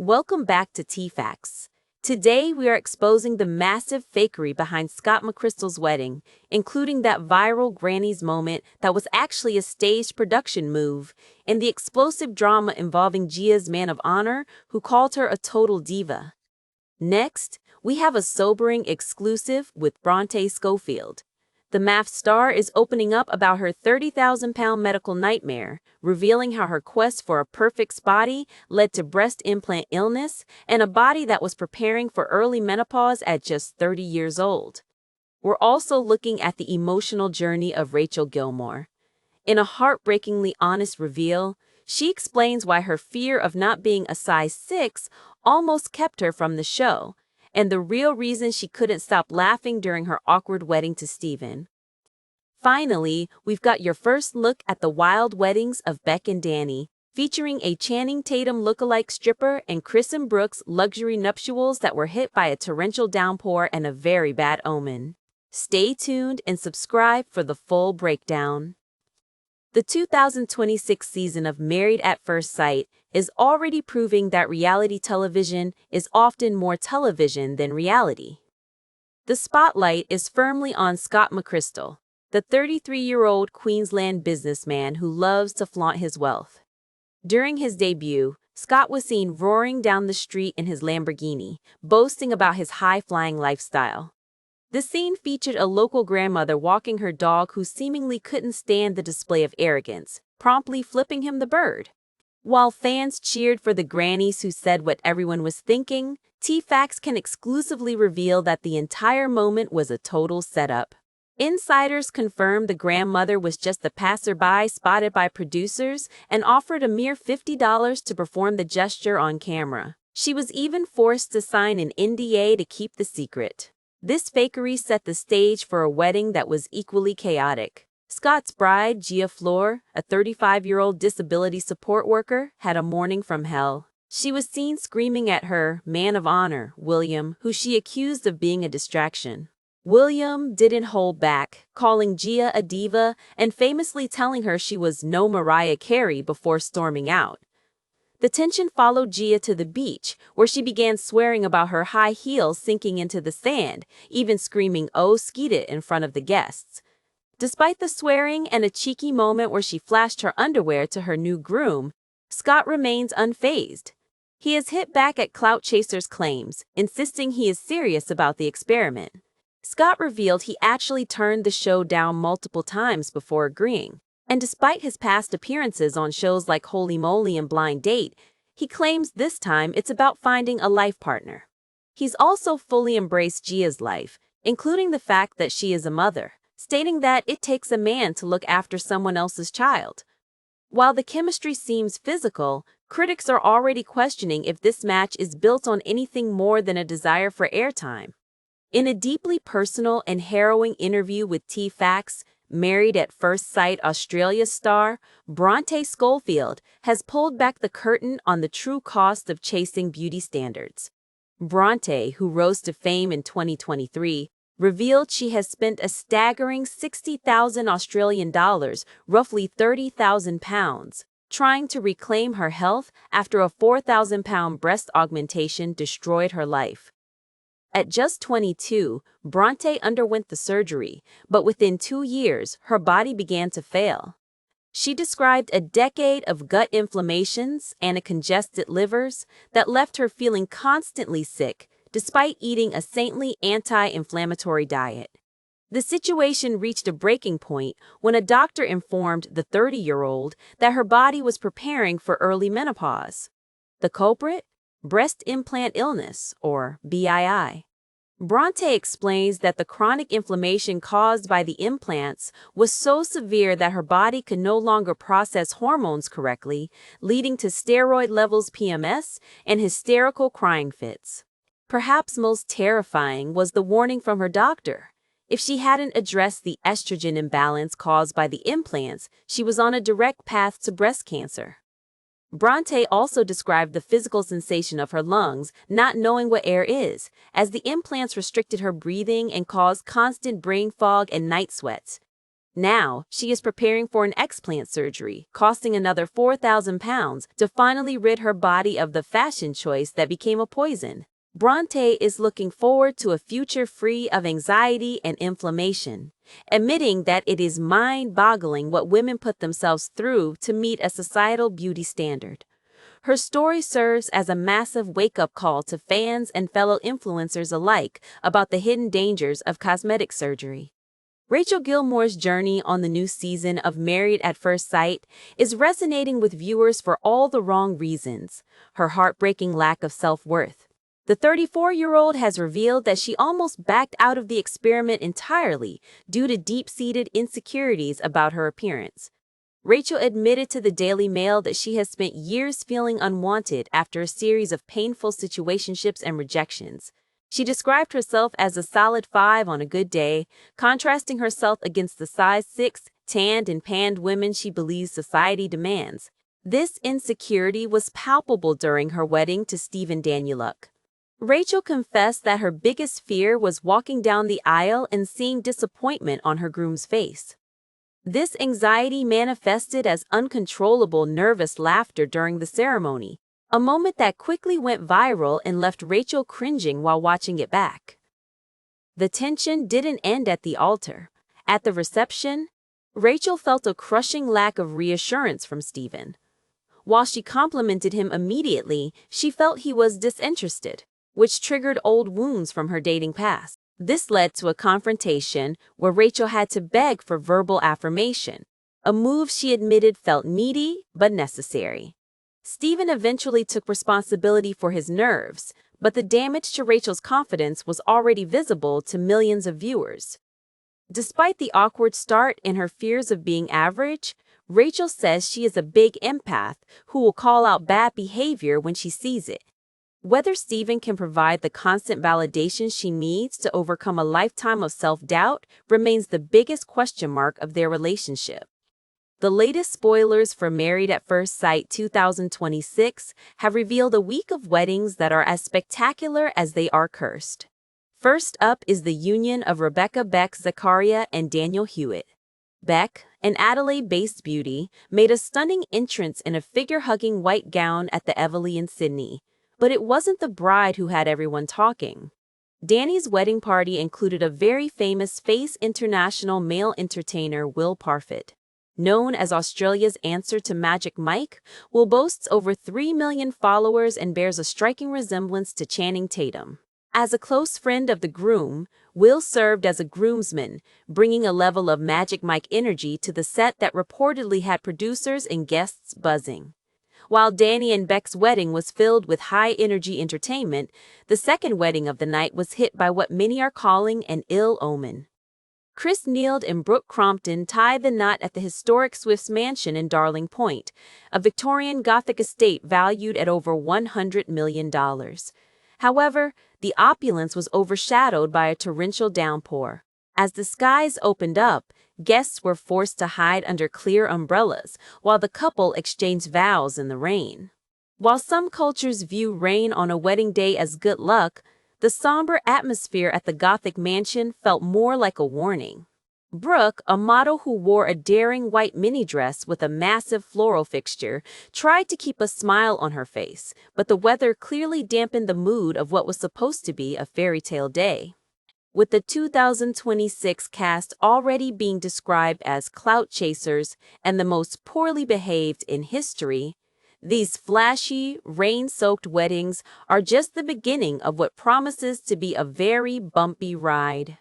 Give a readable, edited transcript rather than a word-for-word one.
Welcome back to TFacts. Today we are exposing the massive fakery behind Scott McCristal's wedding, including that viral granny's moment that was actually a staged production move, and the explosive drama involving Gia's man of honor who called her a total diva. Next, we have a sobering exclusive with Bronte Schofield. The MAFS star is opening up about her 30,000-pound medical nightmare, revealing how her quest for a perfect body led to breast implant illness and a body that was preparing for early menopause at just 30 years old. We're also looking at the emotional journey of Rachel Gilmore. In a heartbreakingly honest reveal, she explains why her fear of not being a size 6 almost kept her from the show, and the real reason she couldn't stop laughing during her awkward wedding to Steven. Finally, we've got your first look at the wild weddings of Beck and Danny, featuring a Channing Tatum lookalike stripper and Chris and Brooks luxury nuptials that were hit by a torrential downpour and a very bad omen. Stay tuned and subscribe for the full breakdown. The 2026 season of Married at First Sight is already proving that reality television is often more television than reality. The spotlight is firmly on Scott McCristal, the 33-year-old Queensland businessman who loves to flaunt his wealth. During his debut, Scott was seen roaring down the street in his Lamborghini, boasting about his high-flying lifestyle. The scene featured a local grandmother walking her dog who seemingly couldn't stand the display of arrogance, promptly flipping him the bird. While fans cheered for the grannies who said what everyone was thinking, TFacts can exclusively reveal that the entire moment was a total setup. Insiders confirmed the grandmother was just a passerby spotted by producers and offered a mere $50 to perform the gesture on camera. She was even forced to sign an NDA to keep the secret. This fakery set the stage for a wedding that was equally chaotic. Scott's bride, Gia Fleur, a 35-year-old disability support worker, had a morning from hell. She was seen screaming at her man of honor, William, who she accused of being a distraction. William didn't hold back, calling Gia a diva and famously telling her she was no Mariah Carey before storming out. The tension followed Gia to the beach, where she began swearing about her high heels sinking into the sand, even screaming, "Oh, skeet it," in front of the guests. Despite the swearing and a cheeky moment where she flashed her underwear to her new groom, Scott remains unfazed. He has hit back at clout chasers' claims, insisting he is serious about the experiment. Scott revealed he actually turned the show down multiple times before agreeing. And despite his past appearances on shows like Holy Moly and Blind Date, he claims this time it's about finding a life partner. He's also fully embraced Gia's life, including the fact that she is a mother, stating that it takes a man to look after someone else's child. While the chemistry seems physical, critics are already questioning if this match is built on anything more than a desire for airtime. In a deeply personal and harrowing interview with TFacts, Married at First Sight Australia star Bronte Schofield has pulled back the curtain on the true cost of chasing beauty standards. Bronte, who rose to fame in 2023, revealed she has spent a staggering 60,000 Australian dollars, roughly 30,000 pounds, trying to reclaim her health after a 4,000-pound breast augmentation destroyed her life. At just 22, Bronte underwent the surgery, but within 2 years, her body began to fail. She described a decade of gut inflammations and congested livers that left her feeling constantly sick, despite eating a saintly anti-inflammatory diet. The situation reached a breaking point when a doctor informed the 30-year-old that her body was preparing for early menopause. The culprit? Breast implant illness, or BII. Bronte explains that the chronic inflammation caused by the implants was so severe that her body could no longer process hormones correctly, leading to steroid levels PMS and hysterical crying fits. Perhaps most terrifying was the warning from her doctor. If she hadn't addressed the estrogen imbalance caused by the implants, she was on a direct path to breast cancer. Bronte also described the physical sensation of her lungs not knowing what air is, as the implants restricted her breathing and caused constant brain fog and night sweats. Now, she is preparing for an explant surgery, costing another £4,000 to finally rid her body of the fashion choice that became a poison. Bronte is looking forward to a future free of anxiety and inflammation, admitting that it is mind-boggling what women put themselves through to meet a societal beauty standard. Her story serves as a massive wake-up call to fans and fellow influencers alike about the hidden dangers of cosmetic surgery. Rachel Gilmore's journey on the new season of Married at First Sight is resonating with viewers for all the wrong reasons. Her heartbreaking lack of self-worth. The 34-year-old has revealed that she almost backed out of the experiment entirely due to deep-seated insecurities about her appearance. Rachel admitted to the Daily Mail that she has spent years feeling unwanted after a series of painful situationships and rejections. She described herself as a solid 5 on a good day, contrasting herself against the size 6, tanned and panned women she believes society demands. This insecurity was palpable during her wedding to Stephen Danieluk. Rachel confessed that her biggest fear was walking down the aisle and seeing disappointment on her groom's face. This anxiety manifested as uncontrollable nervous laughter during the ceremony, a moment that quickly went viral and left Rachel cringing while watching it back. The tension didn't end at the altar. At the reception, Rachel felt a crushing lack of reassurance from Stephen. While she complimented him immediately, she felt he was disinterested, which triggered old wounds from her dating past. This led to a confrontation where Rachel had to beg for verbal affirmation, a move she admitted felt needy but necessary. Stephen eventually took responsibility for his nerves, but the damage to Rachel's confidence was already visible to millions of viewers. Despite the awkward start and her fears of being average, Rachel says she is a big empath who will call out bad behavior when she sees it. Whether Stephen can provide the constant validation she needs to overcome a lifetime of self-doubt remains the biggest question mark of their relationship. The latest spoilers for Married at First Sight 2026 have revealed a week of weddings that are as spectacular as they are cursed. First up is the union of Rebecca Beck Zakaria and Daniel Hewitt. Beck, an Adelaide-based beauty, made a stunning entrance in a figure-hugging white gown at the Evely in Sydney. But it wasn't the bride who had everyone talking. Danny's wedding party included a very famous Face International male entertainer, Will Parfitt. Known as Australia's answer to Magic Mike, Will boasts over 3 million followers and bears a striking resemblance to Channing Tatum. As a close friend of the groom, Will served as a groomsman, bringing a level of Magic Mike energy to the set that reportedly had producers and guests buzzing. While Danny and Beck's wedding was filled with high-energy entertainment, the second wedding of the night was hit by what many are calling an ill omen. Chris Neild and Brooke Crompton tied the knot at the historic Swifts mansion in Darling Point, a Victorian Gothic estate valued at over $100 million. However, the opulence was overshadowed by a torrential downpour. As the skies opened up, guests were forced to hide under clear umbrellas while the couple exchanged vows in the rain. While some cultures view rain on a wedding day as good luck, the somber atmosphere at the Gothic mansion felt more like a warning. Brooke, a model who wore a daring white mini dress with a massive floral fixture, tried to keep a smile on her face, but the weather clearly dampened the mood of what was supposed to be a fairy tale day. With the 2026 cast already being described as clout chasers and the most poorly behaved in history, these flashy, rain-soaked weddings are just the beginning of what promises to be a very bumpy ride.